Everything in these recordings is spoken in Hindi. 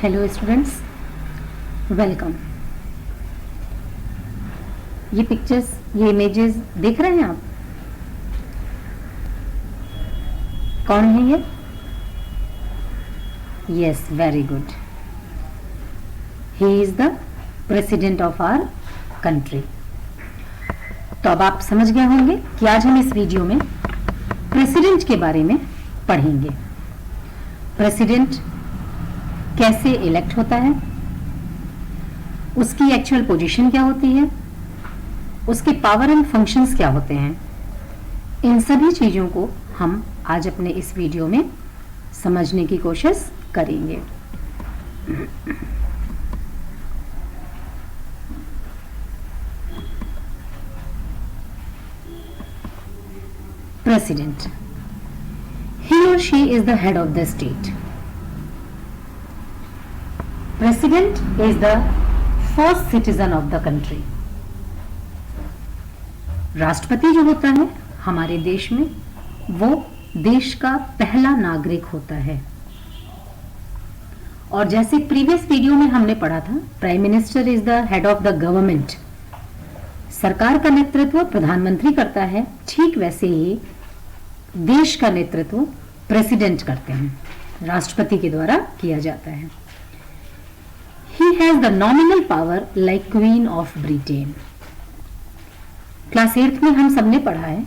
Hello students, welcome. ये पिक्चर्स, ये इमेजेस देख रहे हैं आप? कौन है ये? Yes, very good. He is the president of our country. तो अब आप समझ गए होंगे कि आज हम इस वीडियो में प्रेसिडेंट के बारे में पढ़ेंगे। प्रेसिडेंट कैसे इलेक्ट होता है, उसकी एक्चुअल पोजीशन क्या होती है, उसके पावर एंड फंक्शंस क्या होते हैं, इन सभी चीजों को हम आज अपने इस वीडियो में समझने की कोशिश करेंगे। President. He or she is the head of the state. President is the first citizen of the country. राष्ट्रपति जो होता है हमारे देश में, वो देश का पहला नागरिक होता है। और जैसे प्रीवियस वीडियो में हमने पढ़ा था, prime minister is the head of the government, सरकार का नेतृत्व प्रधानमंत्री करता है, ठीक वैसे ही देश का नेतृत्व प्रेसिडेंट करते हैं, राष्ट्रपति के द्वारा किया जाता है। He has the nominal power like Queen of Britain. Class 8th में हम सबने पढ़ा है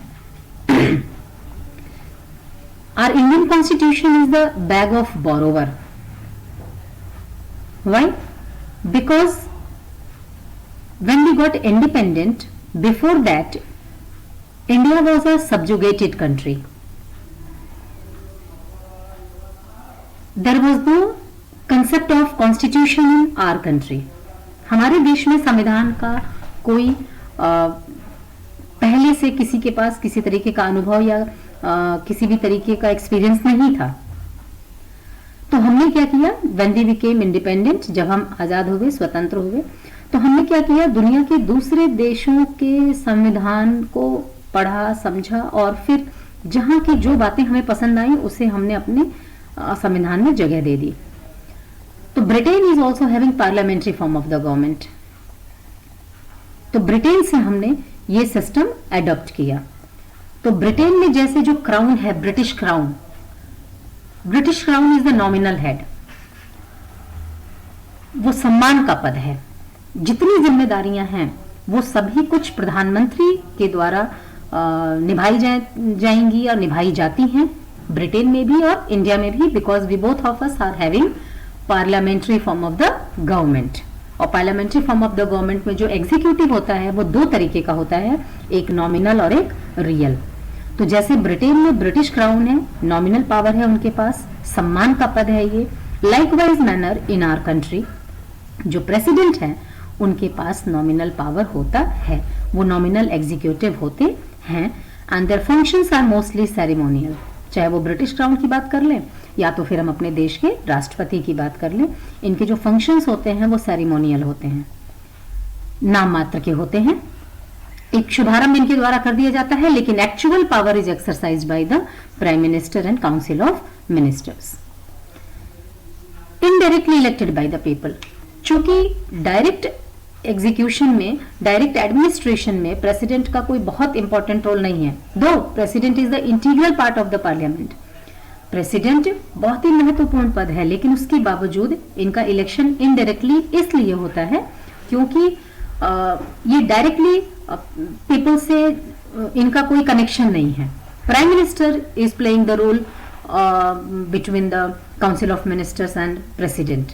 Our Indian Constitution is the bag of borrower. Why? Because when we got independent, before that India was a subjugated country. There was no concept of constitution in our country. हमारे देश में संविधान का कोई पहले से किसी के पास किसी तरीके का अनुभव या किसी भी तरीके का एक्सपीरियंस नहीं था। तो हमने क्या किया, when we became independent, जब हम आजाद हुए, स्वतंत्र हुए, तो हमने क्या किया, दुनिया के दूसरे देशों के संविधान को पढ़ा, समझा और फिर जहां की जो बातें हमें पसंद आई उसे हमने अपने संविधान में जगह दे दी। तो Britain is also having parliamentary form of the government. तो ब्रिटेन से हमने ये सिस्टम एडॉप्ट किया। तो ब्रिटेन में जैसे जो क्राउन है, British crown is the nominal head, वो सम्मान का पद है। जितनी जिम्मेदारियां हैं वो सभी कुछ प्रधानमंत्री के द्वारा निभाई जाएंगी और निभाई जाती हैं, ब्रिटेन में भी और इंडिया में भी, because we both of us are having parliamentary form of the government. और parliamentary form of the government में जो एग्जीक्यूटिव होता है वो दो तरीके का होता है, एक नॉमिनल और एक रियल। तो जैसे ब्रिटेन में ब्रिटिश क्राउन है, नॉमिनल पावर है उनके पास, सम्मान का पद है ये। Likewise manner in our country जो प्रेसिडेंट है उनके पास नॉमिनल पावर होता है, वो नॉमिनल एग्जीक्यूटिव होते हैं and their functions are mostly ceremonial. चाहे वो ब्रिटिश क्राउन की बात कर लें या तो फिर हम अपने देश के राष्ट्रपति की बात कर लें, इनके जो फंक्शंस होते हैं वो सेरेमोनियल होते हैं, नाम मात्र के होते हैं। एक शुभारंभ इनके द्वारा कर दिया जाता है, लेकिन actual power is exercised by the prime minister and council of ministers. Indirectly elected by the people. चूंकि डायरेक्ट एग्जीक्यूशन में, डायरेक्ट एडमिनिस्ट्रेशन में प्रेसिडेंट का कोई बहुत इंपॉर्टेंट रोल नहीं है, दो president is the integral part of the parliament. President बहुत ही महत्वपूर्ण पद है, लेकिन उसके बावजूद इनका इलेक्शन इनडायरेक्टली इसलिए होता है क्योंकि ये डायरेक्टली पीपल से इनका कोई कनेक्शन नहीं है। Prime minister is playing the role between the council of ministers and president.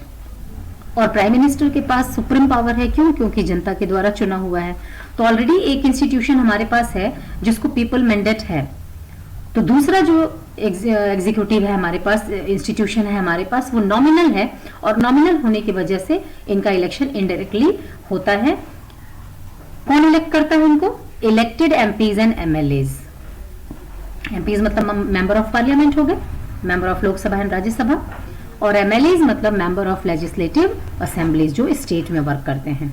और प्राइम मिनिस्टर के पास सुप्रीम पावर है, क्यों? क्योंकि जनता के द्वारा चुना हुआ है। तो ऑलरेडी एक इंस्टीट्यूशन हमारे पास है जिसको पीपल मैंडेट है। तो दूसरा जो एग्जीक्यूटिव है हमारे पास, इंस्टीट्यूशन है हमारे पास, वो नॉमिनल है और नॉमिनल होने की वजह से इनका इलेक्शन इनडायरेक्टली होता है। कौन इलेक्ट करता है इनको? Elected MPs and MLAs. MPs मतलब मेंबर ऑफ पार्लियामेंट हो गए, member of Lok Sabha and Rajya Sabha, और एमएलएज मतलब मेंबर ऑफ लेजिस्लेटिव असेंबलीज जो स्टेट में वर्क करते हैं।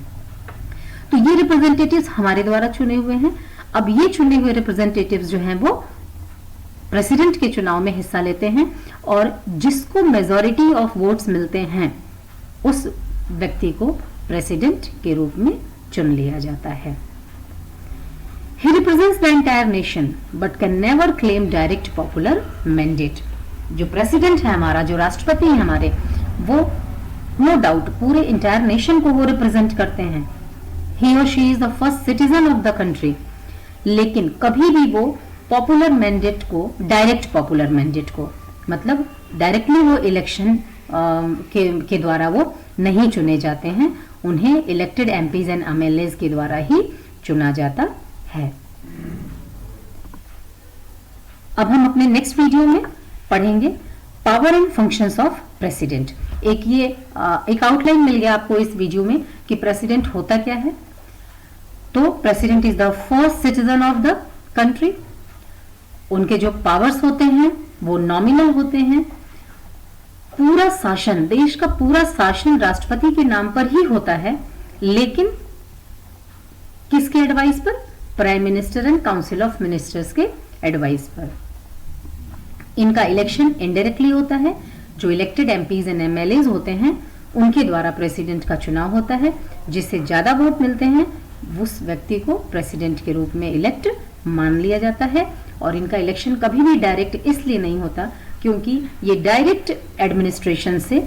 तो ये रिप्रेजेंटेटिव्स हमारे द्वारा चुने हुए हैं। अब ये चुने हुए रिप्रेजेंटेटिव्स जो हैं वो प्रेसिडेंट के चुनाव में हिस्सा लेते हैं और जिसको मेजॉरिटी ऑफ वोट्स मिलते हैं उस व्यक्ति को प्रेसिडेंट के रूप में चुन लिया जाता है। He represents the entire nation but can never claim direct popular mandate। जो प्रेसिडेंट है हमारा, जो राष्ट्रपति है हमारे, वो नो डाउट पूरे इंटायर नेशन को वो रिप्रेजेंट करते हैं। He or she is the first citizen of the country, लेकिन कभी भी वो पॉपुलर मैंडेट को, डायरेक्ट पॉपुलर मैंडेट को, मतलब डायरेक्टली वो इलेक्शन के द्वारा वो नहीं चुने जाते हैं, उन्हें इलेक्टेड एमपीज एंड एमएलएज के द्वारा ही चुना जाता है। अब हम अपने नेक्स्ट वीडियो में पढ़ेंगे power and functions of president. एक आउटलाइन मिल गया आपको इस वीडियो में कि प्रेसिडेंट होता क्या है। तो president is the first citizen of the country. उनके जो पावर्स होते हैं वो नॉमिनल होते हैं। पूरा शासन, देश का पूरा शासन राष्ट्रपति के नाम पर ही होता है, लेकिन किसके एडवाइस पर? Prime minister and council of ministers के एडवाइस पर। इनका इलेक्शन इनडायरेक्टली होता है। जो इलेक्टेड एमपीज एंड एमएलएज होते हैं उनके द्वारा प्रेसिडेंट का चुनाव होता है। जिससे ज्यादा वोट मिलते हैं उस व्यक्ति को प्रेसिडेंट के रूप में इलेक्ट मान लिया जाता है। और इनका इलेक्शन कभी भी डायरेक्ट इसलिए नहीं होता क्योंकि ये डायरेक्ट एडमिनिस्ट्रेशन से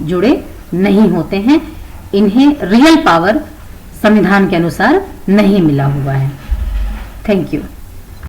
जुड़े नहीं होते हैं। इन्हें रियल पावर संविधान के अनुसार नहीं मिला हुआ है। Thank you.